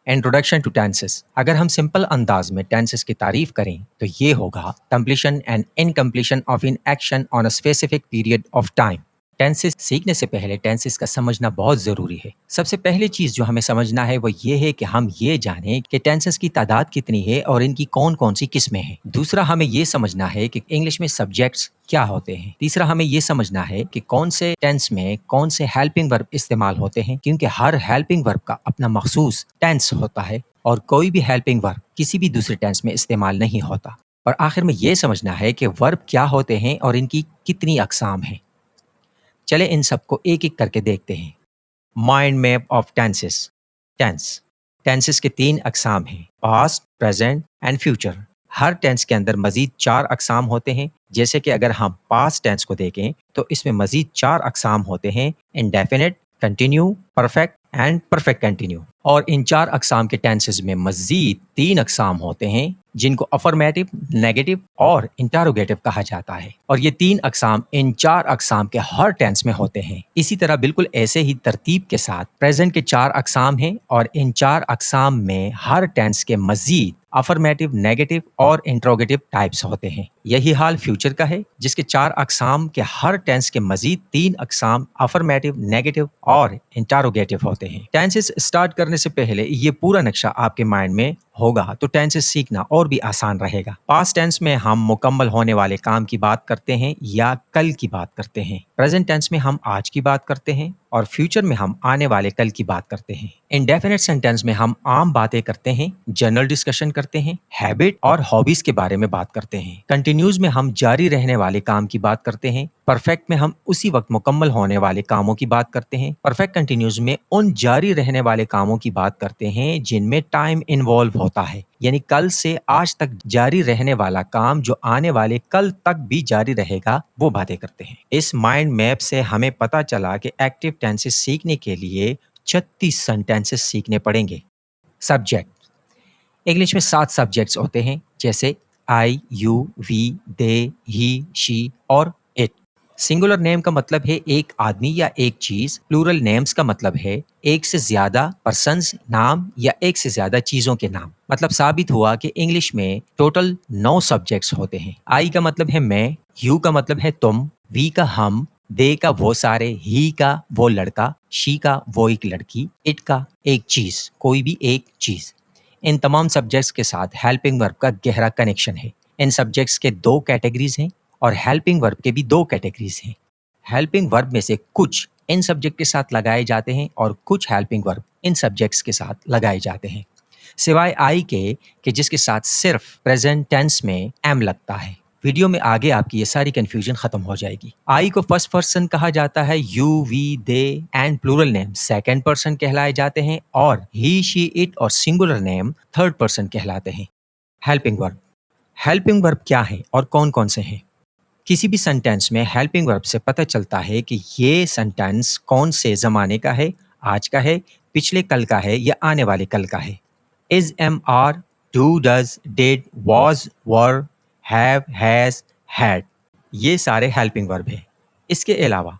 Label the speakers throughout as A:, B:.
A: Introduction to tenses. अगर हम simple अंदाज में टेंसेस की तारीफ करें तो ये होगा completion and incompletion of in action on a specific period of time. Tenses सीखने से पहले टेंसेस का समझना बहुत ज़रूरी है। सबसे पहली चीज़ जो हमें समझना है वो ये है कि हम ये जानें कि टेंसेस की तादाद कितनी है और इनकी कौन कौन सी किस्में हैं। दूसरा, हमें ये समझना है कि इंग्लिश में सब्जेक्ट्स क्या होते हैं। तीसरा, हमें ये समझना है कि कौन से टेंस में कौन से हेल्पिंग वर्ब इस्तेमाल होते हैं, क्योंकि हर हेल्पिंग वर्ब का अपना मखसूस टेंस होता है और कोई भी हेल्पिंग वर्ब किसी भी दूसरे टेंस में इस्तेमाल नहीं होता। और आखिर में ये समझना है कि वर्ब क्या होते हैं और इनकी कितनी अकसाम हैं। चले इन सबको एक एक करके देखते हैं। Mind map of tenses. Tenses के 3 अकसाम हैं, पास्ट, प्रेजेंट एंड फ्यूचर। हर टेंस के अंदर मजीद 4 अकसाम होते हैं। जैसे कि अगर हम पास्ट टेंस को देखें तो इसमें मजीद 4 अकसाम होते हैं, indefinite, continue, perfect and perfect continue. और इन 4 अकसाम के टेंसेस में मजीद 3 अकसाम होते हैं जिनको अफर्मेटिव, नेगेटिव और इंटरोगेटिव कहा जाता है। और ये 3 अकसाम इन 4 अकसाम के हर टेंस में होते हैं। इसी तरह बिल्कुल ऐसे ही तरतीब के साथ प्रेजेंट के 4 अकसाम हैं और इन 4 अकसाम में हर टेंस के मजीद अफर्मेटिव, नेगेटिव और इंट्रोगेटिव टाइप्स होते हैं। यही हाल फ्यूचर का है, जिसके 4 अकसाम के हर टेंस के मजीद 3 अकसाम अफर्मेटिव, नेगेटिव और इंटरोगेटिव होते हैं। टेंसेस स्टार्ट करने से पहले ये पूरा नक्शा आपके माइंड में होगा तो टेंसेस सीखना और भी आसान रहेगा। पास्ट टेंस में हम मुकम्मल होने वाले काम की बात करते हैं या कल की बात करते हैं। प्रेजेंट टेंस में हम आज की बात करते हैं और फ्यूचर में हम आने वाले कल की बात करते हैं। इंडेफिनिट सेंटेंस में हम आम बातें करते हैं, जनरल डिस्कशन करते हैं, हैबिट और हॉबीज के बारे में बात करते हैं। कंटिन्यूज में हम जारी रहने वाले काम की बात करते हैं। परफेक्ट में हम उसी वक्त मुकम्मल होने वाले कामों की बात करते हैं। परफेक्ट कंटिन्यूज में उन जारी रहने वाले कामों की बात करते हैं जिनमें टाइम इन्वॉल्व होता है, यानी कल से आज तक जारी रहने वाला काम जो आने वाले कल तक भी जारी रहेगा, वो बातें करते हैं। इस माइंड मैप से हमें पता चला कि एक्टिव टेंसेस सीखने के लिए 36 सेंटेंसेस सीखने पड़ेंगे। सब्जेक्ट। इंग्लिश में 7 सब्जेक्ट्स होते हैं, जैसे I, you, we, they, he, she और इट। सिंगुलर नेम का मतलब है एक आदमी या एक चीज। प्लूरल नेम्स का मतलब है एक से ज्यादा पर्सन्स नाम या एक से ज्यादा चीजों के नाम। मतलब साबित हुआ कि इंग्लिश में टोटल 9 सब्जेक्ट्स होते हैं। आई का मतलब है मैं, यू का मतलब है तुम, वी का हम, दे का वो सारे, ही का वो लड़का, शी का वो एक लड़की, इट का एक चीज, कोई भी एक चीज। इन तमाम सब्जेक्ट्स के साथ हेल्पिंग वर्ब का गहरा कनेक्शन है। इन सब्जेक्ट्स के 2 कैटेगरीज हैं और हेल्पिंग वर्ब के भी 2 कैटेगरीज हैं। हेल्पिंग वर्ब में से कुछ इन सब्जेक्ट के साथ लगाए जाते हैं और कुछ हेल्पिंग वर्ब इन सब्जेक्ट्स के साथ लगाए जाते हैं, सिवाय आई के कि जिसके साथ सिर्फ प्रेजेंट टेंस में एम लगता है। वीडियो में आगे आपकी ये सारी कंफ्यूजन खत्म हो जाएगी। आई को फर्स्ट पर्सन कहा जाता है, you, we, they and plural name second person कहलाए जाते हैं और ही, शी, इट और सिंगुलर नेम थर्ड पर्सन कहलाते हैं। Helping verb. हेल्पिंग वर्ब क्या है और कौन कौन से हैं? किसी भी सेंटेंस में हेल्पिंग वर्ब से पता चलता है कि ये सेंटेंस कौन से ज़माने का है, आज का है, पिछले कल का है या आने वाले कल का है। Is, am, are, do, does, did, was, were, have, has, had, ये सारे हेल्पिंग वर्ब हैं। इसके अलावा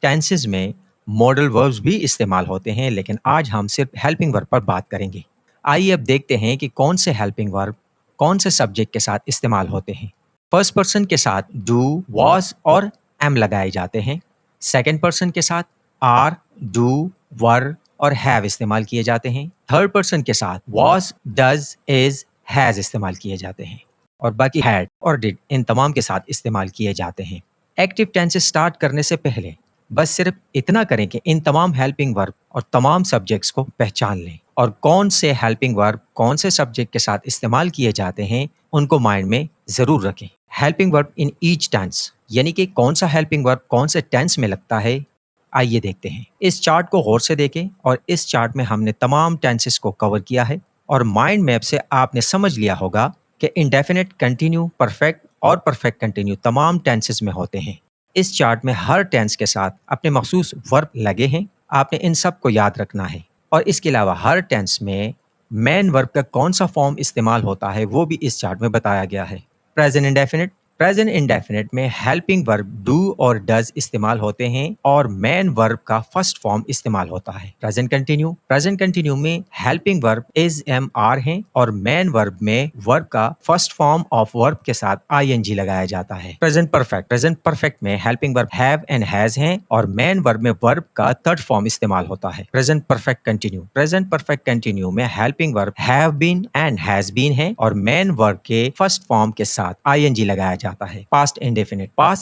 A: टेंसेस में मॉडल वर्ब्स भी इस्तेमाल होते हैं, लेकिन आज हम सिर्फ हेल्पिंग वर्ब पर बात करेंगे। आइए अब देखते हैं कि कौन से हेल्पिंग वर्ब कौन से सब्जेक्ट के साथ इस्तेमाल होते हैं। फर्स्ट पर्सन के साथ डू, वॉज और एम लगाए जाते हैं। सेकंड पर्सन के साथ आर, डू, वर और हैव इस्तेमाल किए जाते हैं। थर्ड पर्सन के साथ वॉज, डज, इज, हैज इस्तेमाल किए जाते हैं और बाकी हैड और डिड इन तमाम के साथ इस्तेमाल किए जाते हैं। एक्टिव टेंसेस स्टार्ट करने से पहले बस सिर्फ इतना करें कि इन तमाम हेल्पिंग वर्ब और तमाम सब्जेक्ट्स को पहचान लें और कौन से हेल्पिंग वर्ब कौन से सब्जेक्ट के साथ इस्तेमाल किए जाते हैं उनको माइंड में ज़रूर रखें। Helping verb in each tense, यानी कि कौन सा हेल्पिंग वर्ब कौन से टेंस में लगता है, आइए देखते हैं। इस चार्ट को गौर से देखें और इस चार्ट में हमने तमाम टेंसेस को कवर किया है और माइंड मैप से आपने समझ लिया होगा कि इंडेफिनिट, कंटिन्यू, परफेक्ट और परफेक्ट कंटिन्यू तमाम टेंसेस में होते हैं। इस चार्ट में हर टेंस के साथ अपने मखसूस वर्ब लगे हैं, आपने इन सब को याद रखना है। और इसके अलावा हर टेंस में मेन वर्ब का कौन सा फॉर्म इस्तेमाल होता है वो भी इस चार्ट में बताया गया है। प्रेजेंट इंडेफिनिट, प्रेजेंट इंडेफिनिट में हेल्पिंग वर्ब डू और डज इस्तेमाल होते हैं और मेन वर्ब का फर्स्ट फॉर्म इस्तेमाल होता है। प्रेजेंट कंटिन्यू में helping verb is am are है और मेन वर्ब में वर्ब का फर्स्ट फॉर्म ऑफ वर्ब के साथ आईएनजी लगाया जाता है। प्रेजेंट परफेक्ट में helping verb have and has हैं और मेन वर्ब में वर्ब का थर्ड फॉर्म इस्तेमाल होता है। प्रेजेंट परफेक्ट कंटिन्यू में helping verb have been and has been है और मेन वर्ब के फर्स्ट फॉर्म के साथ आईएनजी लगाया जाता है। पास्ट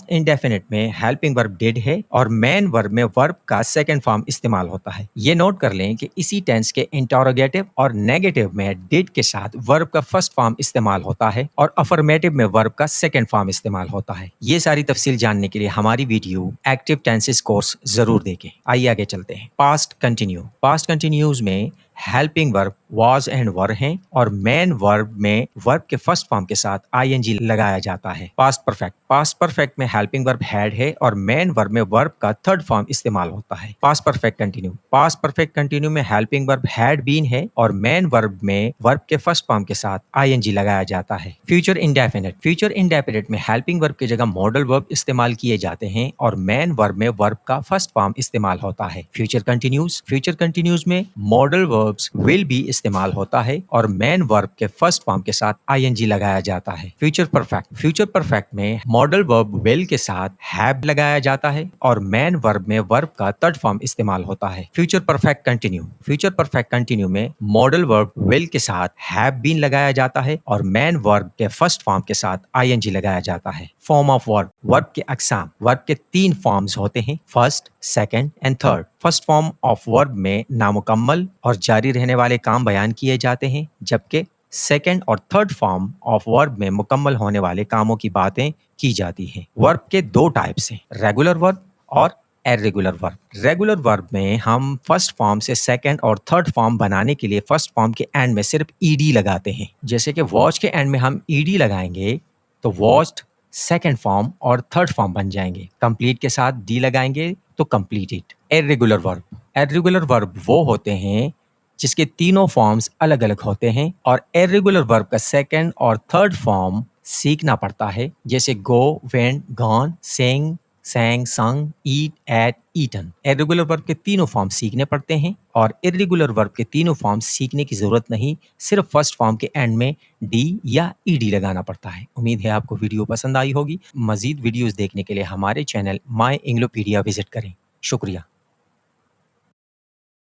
A: इंडेफिनिट में हेल्पिंग वर्ब डिड है और मेन वर्ब में वर्ब का सेकंड फॉर्म इस्तेमाल होता है। ये नोट कर लें कि इसी टेंस के इंटरोगेटिव और नेगेटिव में डिड के साथ वर्ब का फर्स्ट फॉर्म इस्तेमाल होता है और अफर्मेटिव में वर्ब का सेकंड फॉर्म इस्तेमाल होता है। ये सारी तफसील जानने के लिए हमारी वीडियो एक्टिव टेंसेस कोर्स जरूर देखें। आइए आगे चलते हैं। पास्ट कंटिन्यूज में हेल्पिंग वर्ब वाज एंड वर हैं और मेन वर्ब में वर्ब के फर्स्ट फॉर्म के साथ आईएनजी लगाया जाता है। पास्ट परफेक्ट में हेल्पिंग वर्ब हैड है और मेन वर्ब में वर्ब का थर्ड फॉर्म इस्तेमाल होता है। पास्ट परफेक्ट कंटिन्यू में हेल्पिंग वर्ब हैड बीन है और मेन वर्ब में वर्ब के फर्स्ट फॉर्म के साथ आईएनजी लगाया जाता है। फ्यूचर इंडेफिनिट में हेल्पिंग वर्ब की जगह मॉडल वर्ब इस्तेमाल किए जाते हैं और मेन वर्ब में वर्ब का फर्स्ट फॉर्म इस्तेमाल होता है। फ्यूचर कंटिन्यूज में मॉडल वर्ब्स विल बी इस्तेमाल होता है और मेन वर्ब के फर्स्ट फॉर्म के साथ आईएनजी लगाया जाता है। फ्यूचर परफेक्ट में मॉडल वर्ब विल के साथ हैव लगाया जाता है और मेन वर्ब में वर्ब का थर्ड फॉर्म इस्तेमाल होता है। फ्यूचर परफेक्ट कंटिन्यू में मॉडल वर्ब विल के साथ हैव बीन लगाया जाता है और मेन वर्ब के फर्स्ट फॉर्म के साथ आईएनजी लगाया जाता है। फॉर्म ऑफ वर्ब के अक़साम। वर्ब के 3 फॉर्म्स होते हैं, first, second and third. First form of verb में नामुकम्मल और जारी रहने वाले काम बयान किए जाते हैं, जबकि सेकंड और थर्ड फॉर्म ऑफ वर्ब में मुकम्मल होने वाले कामों की बातें की जाती हैं। वर्ब के 2 टाइप्स हैं, रेगुलर वर्ब और इर्रेगुलर वर्ब। रेगुलर वर्ब में हम फर्स्ट फॉर्म से सेकंड और थर्ड फॉर्म बनाने के लिए फर्स्ट फॉर्म के एंड में सिर्फ ईडी लगाते हैं। जैसे कि वॉच के एंड में हम ईडी लगाएंगे तो वॉच्ड सेकंड फॉर्म और थर्ड फॉर्म बन जाएंगे। कंप्लीट के साथ डी लगाएंगे तो कंप्लीटेड। इर्रेगुलर वर्ब वो होते हैं जिसके तीनों फॉर्म्स अलग अलग होते हैं और इर्रेगुलर वर्ब का सेकंड और थर्ड फॉर्म सीखना पड़ता है, जैसे go, went, gone, sing, sang, sung, eat, ate, eaten। Irregular verb के तीनों फॉर्म सीखने पड़ते हैं और इर्रेगुलर वर्ब के तीनों फॉर्म सीखने की जरूरत नहीं, सिर्फ फर्स्ट फॉर्म के एंड में डी या ईडी लगाना पड़ता है। उम्मीद है आपको वीडियो पसंद आई होगी। मजीद वीडियोस देखने के लिए हमारे चैनल माई इंग्लोपीडिया विजिट करें। शुक्रिया।